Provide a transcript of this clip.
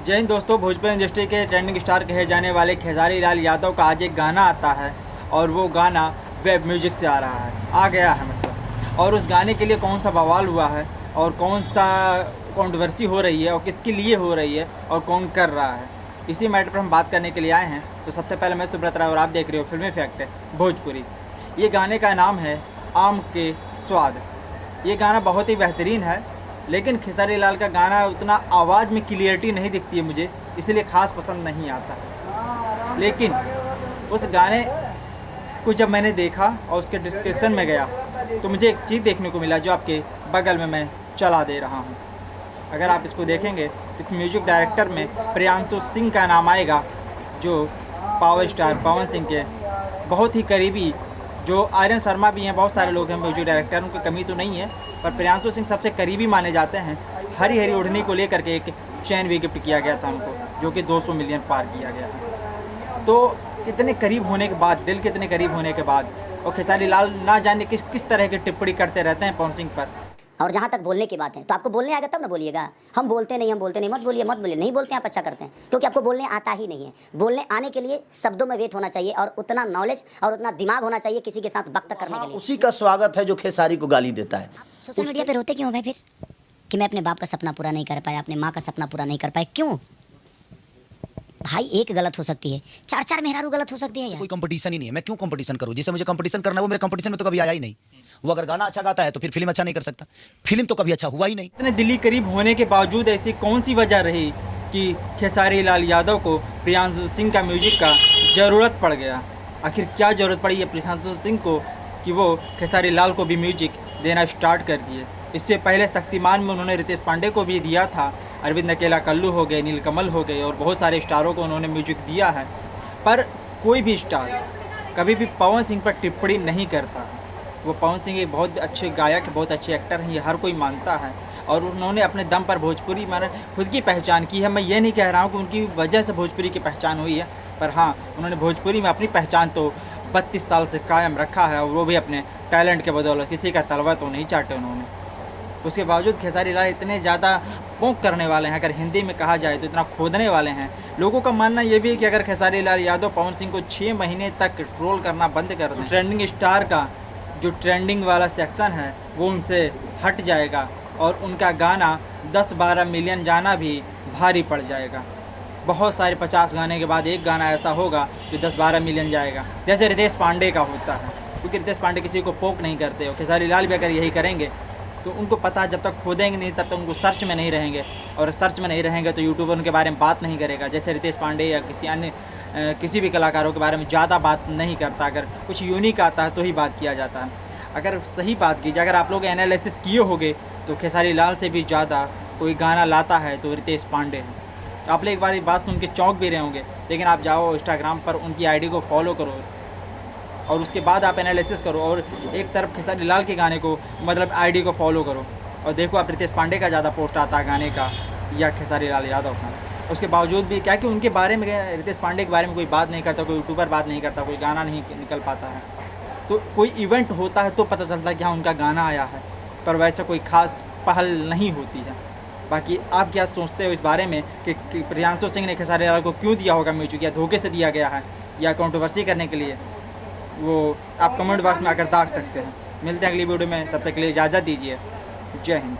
जय हिंद दोस्तों। भोजपुरी इंडस्ट्री के ट्रेंडिंग स्टार कहे जाने वाले खेसारी लाल यादव का आज एक गाना आता है और वो गाना वेब म्यूजिक से आ रहा है, आ गया है मतलब। और उस गाने के लिए कौन सा बवाल हुआ है और कौन सा कंट्रोवर्सी हो रही है और किसके लिए हो रही है और कौन कर रहा है, इसी मैटर पर हम बात करने के लिए आए हैं। तो सबसे पहले मैं सुब्रत राय और आप देख रहे हो फिल्मी फैक्ट भोजपुरी। ये गाने का नाम है आम के स्वाद। ये गाना बहुत ही बेहतरीन है, लेकिन खेसारी लाल का गाना उतना आवाज़ में क्लियरिटी नहीं दिखती है मुझे, इसलिए ख़ास पसंद नहीं आता। लेकिन उस गाने को जब मैंने देखा और उसके डिस्क्रिप्शन में गया तो मुझे एक चीज़ देखने को मिला जो आपके बगल में मैं चला दे रहा हूँ। अगर आप इसको देखेंगे तो इस म्यूजिक डायरेक्टर में प्रियांशु सिंह का नाम आएगा, जो पावर स्टार पवन सिंह के बहुत ही करीबी, जो आर्यन शर्मा भी हैं, बहुत सारे लोग हैं म्यूजिक डायरेक्टर, उनकी कमी तो नहीं है, पर प्रियांशु सिंह सबसे करीबी माने जाते हैं। हरी हरी ओढ़नी को लेकर के एक चैन भी गिफ्ट किया गया था उनको, जो कि 200 मिलियन पार किया गया है। तो इतने करीब होने के बाद, दिल के इतने करीब होने के बाद, और खेसारी लाल ना जाने किस तरह की टिप्पणी करते रहते हैं पवन सिंह पर। और जहाँ तक बोलने की बात है तो आपको बोलने आएगा तब ना बोलिएगा। हम बोलते नहीं, मत बोलिए, नहीं बोलते हैं आप अच्छा करते हैं, क्योंकि आपको बोलने आता ही नहीं है। बोलने आने के लिए शब्दों में वेट होना चाहिए और उतना नॉलेज और उतना दिमाग होना चाहिए किसी के साथ वक्त करने के लिए। उसी का स्वागत है जो खेसारी को गाली देता है। सोशल मीडिया पे रोते क्यों भाई फिर कि मैं अपने बाप का सपना पूरा नहीं कर पाया, अपने माँ का सपना पूरा नहीं कर पाया? क्यों भाई? एक गलत हो सकती है, चार मेहरारू गलत हो सकती है यार। कोई कंपटीशन ही नहीं है, मैं क्यों कंपटीशन करूं? जिसे मुझे कंपटीशन करना है वो मेरे कंपटीशन में तो कभी आया ही नहीं। वो अगर गाना अच्छा गाता है तो फिर फिल्म अच्छा नहीं कर सकता, फिल्म तो कभी अच्छा हुआ ही नहीं। इतने दिल्ली करीब होने के बावजूद ऐसी कौन सी वजह रही कि खेसारी लाल यादव को प्रियांशु सिंह का म्यूजिक का ज़रूरत पड़ गया? आखिर क्या ज़रूरत पड़ी है प्रियांशु सिंह को कि वो खेसारी लाल को भी म्यूजिक देना स्टार्ट कर दिए? इससे पहले शक्तिमान में उन्होंने रितेश पांडे को भी दिया था, अरविंद अकेला कल्लू हो गए, नीलकमल हो गए, और बहुत सारे स्टारों को उन्होंने म्यूजिक दिया है। पर कोई भी स्टार कभी भी पवन सिंह पर टिप्पणी नहीं करता। वो पवन सिंह एक बहुत अच्छे गायक, बहुत अच्छे एक्टर हैं, ये हर कोई मानता है, और उन्होंने अपने दम पर भोजपुरी में खुद की पहचान की है। मैं ये नहीं कह रहा हूँ कि उनकी वजह से भोजपुरी की पहचान हुई है, पर हाँ, उन्होंने भोजपुरी में अपनी पहचान तो 32 साल से कायम रखा है, और वो भी अपने टैलेंट के बदौलत। किसी का तलवा तो नहीं चाटे उन्होंने। उसके बावजूद खेसारी लाल इतने ज़्यादा पोंक करने वाले हैं, अगर हिंदी में कहा जाए तो इतना खोदने वाले हैं। लोगों का मानना ये भी है कि अगर खेसारी लाल यादव पवन सिंह को 6 महीने तक ट्रोल करना बंद कर दें, ट्रेंडिंग स्टार का जो ट्रेंडिंग वाला सेक्शन है वो उनसे हट जाएगा और उनका गाना 10-12 मिलियन जाना भी भारी पड़ जाएगा। बहुत सारे 50 गाने के बाद एक गाना ऐसा होगा जो 10-12 मिलियन जाएगा, जैसे रितेश पांडे का होता है, क्योंकि रितेश पांडे किसी को पोक नहीं करते। और खेसारी लाल भी अगर यही करेंगे तो उनको पता है जब तक खोदेंगे नहीं तब तक उनको सर्च में नहीं रहेंगे, और सर्च में नहीं रहेंगे तो यूट्यूबर उनके बारे में बात नहीं करेगा। जैसे रितेश पांडे या किसी अन्य किसी भी कलाकारों के बारे में ज़्यादा बात नहीं करता, अगर कुछ यूनिक आता है तो ही बात किया जाता है। अगर सही बात कीजिए, अगर आप लोग एनालिसिस किए होंगे तो खेसारी लाल से भी ज़्यादा कोई गाना लाता है तो रितेश पांडे है। आप लोग एक बार बात सुन के चौंक भी रहे होंगे, लेकिन आप जाओ इंस्टाग्राम पर उनकी आईडी को फॉलो करो और उसके बाद आप एनालिसिस करो, और एक तरफ खेसारी लाल के गाने को मतलब आईडी को फॉलो करो और देखो आप रितेश पांडे का ज़्यादा पोस्ट आता है गाने का या खेसारी लाल यादव का। उसके बावजूद भी क्या कि उनके बारे में, रितेश पांडे के बारे में कोई बात नहीं करता, कोई यूट्यूबर बात नहीं करता, कोई गाना नहीं निकल पाता है। तो कोई इवेंट होता है तो पता चलता है कि हाँ उनका गाना आया है, पर वैसे कोई ख़ास पहल नहीं होती है। बाकी आप क्या सोचते हो इस बारे में कि प्रियांशु सिंह ने खेसारी लाल को क्यों दिया होगा म्यूजिक, या धोखे से दिया गया है या कंट्रोवर्सी करने के लिए? वो आप कमेंट बॉक्स में आकर दाग सकते हैं। मिलते हैं अगली वीडियो में, तब तक के लिए इजाज़त दीजिए। जय हिंद।